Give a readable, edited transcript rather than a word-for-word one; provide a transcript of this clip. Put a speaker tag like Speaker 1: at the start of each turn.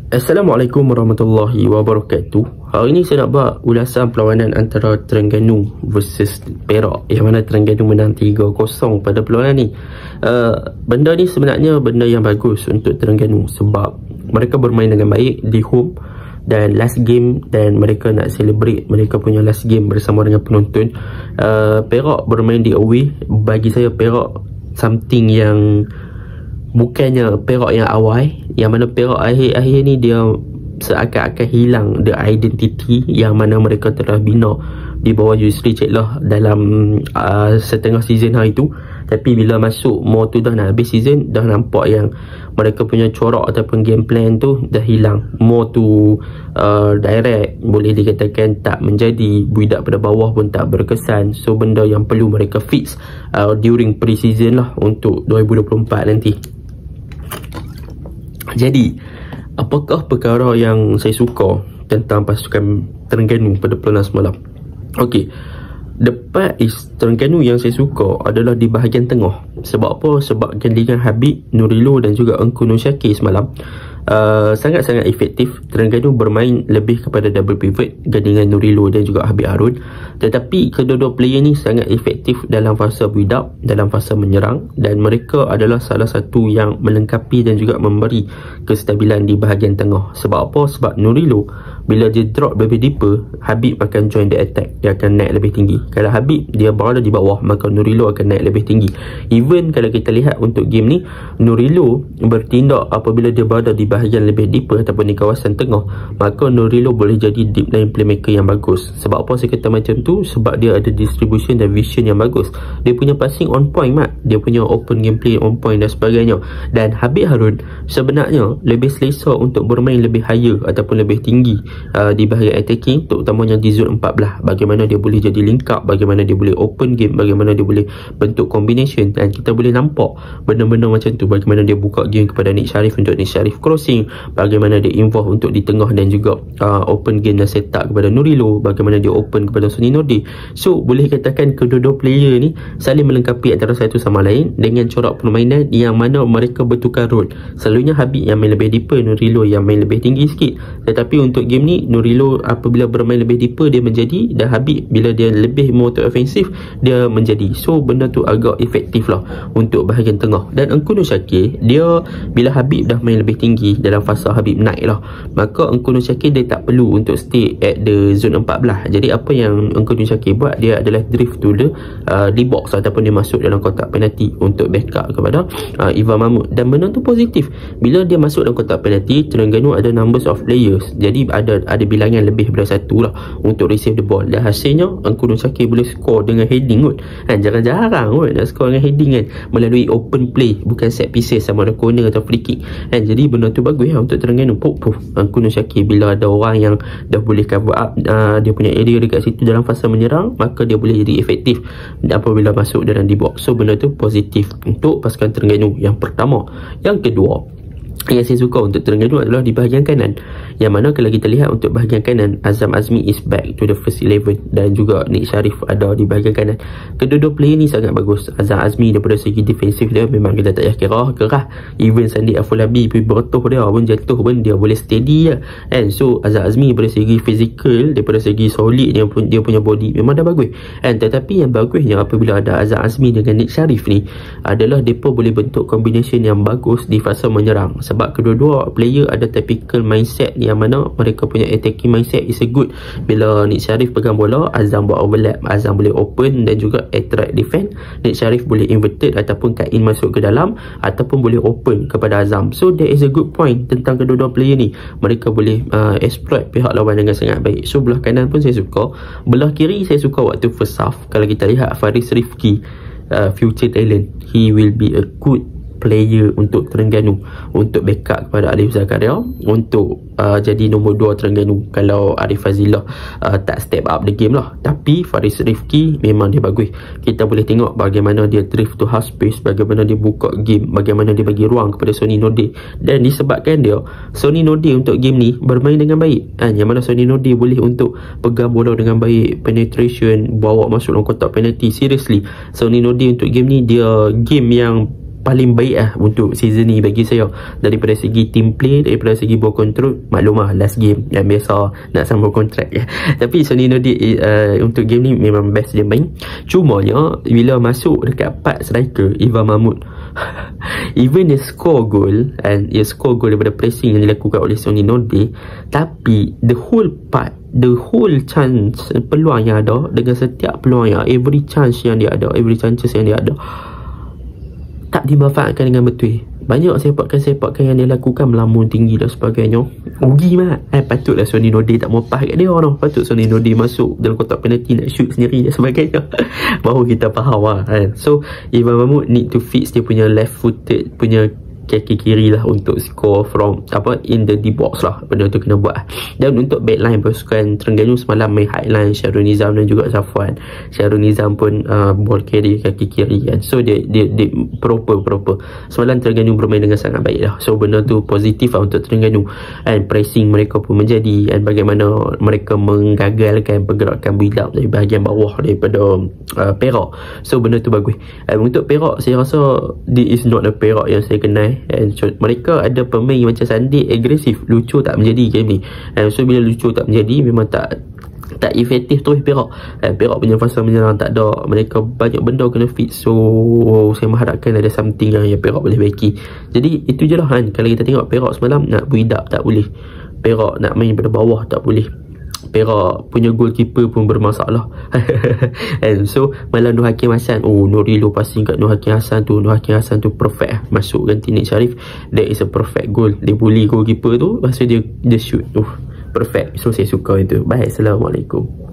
Speaker 1: Assalamualaikum warahmatullahi wabarakatuh. Hari ini saya nak buat ulasan perlawanan antara Terengganu versus Perak, yang mana Terengganu menang 3-0 pada perlawanan ni. Benda ni sebenarnya benda yang bagus untuk Terengganu sebab mereka bermain dengan baik di home dan last game, dan mereka nak celebrate mereka punya last game bersama dengan penonton. Perak bermain di away. Bagi saya Perak something yang bukannya Perak yang awal, yang mana Perak akhir-akhir ni dia seakan-akan hilang the identity yang mana mereka telah bina di bawah Yusri Cik Lah dalam setengah season hari tu. Tapi bila masuk more tu dah nak habis season, dah nampak yang mereka punya corak ataupun game plan tu dah hilang. More tu direct, boleh dikatakan tak menjadi, budak pada bawah pun tak berkesan. So benda yang perlu mereka fix during pre-season lah untuk 2024 nanti. Jadi, apakah perkara yang saya suka tentang pasukan Terengganu pada perlawanan semalam? Okey, the part is Terengganu yang saya suka adalah di bahagian tengah. Sebab apa? Sebab gandingan Habib, Nurilo dan juga Engku Nur Syakir semalam sangat-sangat efektif. Terengganu bermain lebih kepada double pivot, gandingan Nurilo dan juga Habib Harun. Tetapi kedua-dua player ni sangat efektif dalam fasa build up, dalam fasa menyerang, dan mereka adalah salah satu yang melengkapi dan juga memberi kestabilan di bahagian tengah. Sebab apa? Sebab Nurilo bila dia drop lebih deeper, Habib akan join the attack, dia akan naik lebih tinggi. Kalau Habib dia berada di bawah, maka Nurilo akan naik lebih tinggi. Even kalau kita lihat untuk game ni, Nurilo bertindak apabila dia berada di bahagian lebih deeper ataupun di kawasan tengah, maka Nurilo boleh jadi deep line playmaker yang bagus. Sebab apa saya kata macam tu? Sebab dia ada distribution dan vision yang bagus. Dia punya passing on point, dia punya open gameplay on point dan sebagainya. Dan Habib Harun sebenarnya lebih selesa untuk bermain lebih higher ataupun lebih tinggi di bahagian attacking, terutamanya di zone 14. Bagaimana dia boleh jadi link up, bagaimana dia boleh open game, bagaimana dia boleh bentuk combination, dan kita boleh nampak benda-benda macam tu. Bagaimana dia buka game kepada Nik Sharif untuk Nik Sharif crossing, bagaimana dia involve untuk di tengah dan juga open game dan set up kepada Nurilo, bagaimana dia open kepada Sony Nodi. So boleh katakan kedua-dua player ni saling melengkapi antara satu sama lain dengan corak permainan yang mana mereka bertukar role. Selalunya Habib yang main lebih deeper, Nurilo yang main lebih tinggi sikit. Tetapi untuk game ni, Nurilo apabila bermain lebih deeper dia menjadi, dan Habib bila dia lebih more to offensive dia menjadi. So benda tu agak efektif lah untuk bahagian tengah. Dan Engku Nur Syakir, dia bila Habib dah main lebih tinggi dalam fasa Habib naik lah, maka Engku Nur Syakir dia tak perlu untuk stay at the zone 14. Jadi apa yang Engku Nur Syakir buat, dia adalah drift to the di box ataupun dia masuk dalam kotak penalti untuk backup kepada Ivan Mahmud. Dan benda tu positif. Bila dia masuk dalam kotak penalti, Terengganu ada numbers of players, jadi ada bilangan lebih daripada satu lah untuk receive the ball. Dan hasilnya Engku Nur Syakir boleh score dengan heading kot. Jarang-jarang kot nak score dengan heading kan, melalui open play, bukan set pieces sama ada corner atau free kick kan. Jadi benda tu bagus lah untuk Terengganu. Engku Nur Syakir bila ada orang yang dah boleh cover up dia punya area dekat situ dalam fasa menyerang, maka dia boleh jadi efektif apabila masuk dalam di box. So benda tu positif untuk pasukan Terengganu yang pertama. Yang kedua yang saya suka untuk Terengganu adalah di bahagian kanan, yang mana kalau kita lihat untuk bahagian kanan, Azam Azmi is back to the first 11 dan juga Nik Sharif ada di bahagian kanan. Kedua-dua player ni sangat bagus. Azam Azmi daripada segi defensif dia memang kita tak payah kerah. Even Sandi Afolabi pergi bertuh dia pun jatuh pun dia boleh steady je kan. So Azam Azmi daripada segi physical, daripada segi solid dia punya body memang dah bagus kan. Tetapi yang bagusnya apabila ada Azam Azmi dengan Nik Sharif ni adalah mereka boleh bentuk combination yang bagus di fasa menyerang. Sebab kedua-dua player ada typical mindset yang mana mereka punya attacking mindset is a good. Bila Nik Sharif pegang bola, Azam buat overlap, Azam boleh open dan juga attract defense. Nik Sharif boleh inverted ataupun cut in masuk ke dalam, ataupun boleh open kepada Azam. So there is a good point tentang kedua-dua player ni. Mereka boleh exploit pihak lawan dengan sangat baik. So belah kanan pun saya suka. Belah kiri saya suka waktu first half. Kalau kita lihat Faris Rifki, future talent, he will be a good player untuk Terengganu, untuk backup kepada Alif Zakaria, untuk jadi nombor 2 Terengganu kalau Arif Fazillah tak step up the game lah. Tapi Faris Rifki memang dia bagus. Kita boleh tengok bagaimana dia drift to half space, bagaimana dia buka game, bagaimana dia bagi ruang kepada Sony Nodi. Dan disebabkan dia, Sony Nodi untuk game ni bermain dengan baik yang mana Sony Nodi boleh untuk pegang bola dengan baik, penetration, bawa masuk dalam kotak penalty. Seriously, Sony Nodi untuk game ni dia game yang paling baik lah untuk season ni bagi saya. Daripada segi team play, daripada segi ball control, maklum lah last game yang biasa nak sambung kontrak ya. Tapi Sony Nordic untuk game ni memang best dia main. Cumanya bila masuk dekat part striker Ivan Mahmud even dia score goal, and dia score goal daripada pressing yang dilakukan oleh Sony Nordic, tapi the whole chance, peluang yang ada, dengan setiap peluang yang every chances yang dia ada, tak dimanfaatkan dengan betul. Banyak sepakan yang dia lakukan melamun tinggi dan sebagainya. Rugi mat. Patutlah Sony Nordic tak mau pas kat dia noh. Patut Sony Nordic masuk dalam kotak penalti nak shoot sendiri dan sebagainya. Baru kita faham lah kan. So Ivan Mahmud need to fix dia punya left footed punya kaki kiri lah untuk score from in the D box lah. Benda tu kena buat. Dan untuk backline pasukan Terengganu semalam main highline Syahrul Nizam dan juga Zafwan. Syahrul Nizam pun ball carry kaki kiri kan. So dia proper. Semalam Terengganu bermain dengan sangat baik lah. So benda tu positif lah untuk Terengganu. And pressing mereka pun menjadi, and bagaimana mereka menggagalkan pergerakan build up dari bahagian bawah daripada Perak. So benda tu bagus. Untuk Perak saya rasa this is not a Perak yang saya kenal. And so, mereka ada pemain macam Sandik agresif, lucu tak menjadi game ni. And so bila lucu tak menjadi, memang tak efektif terus Perak. Perak punya fasa menyerang tak ada, mereka banyak benda kena fit. So saya mengharapkan ada something yang Perak boleh baiki. Jadi itu je lah kan. Kalau kita tengok Perak semalam nak build up tak boleh, Perak nak main pada bawah tak boleh, Perak punya goalkeeper pun bermasalah. And so malam Nur Hakim Hassan, Nurilo passing kat Nur Hakim Hassan tu, perfect masuk ganti Nik Sharif. That is a perfect goal. Dia bully goalkeeper tu, lepas tu dia shoot. Perfect. So saya suka itu. Bye. Assalamualaikum.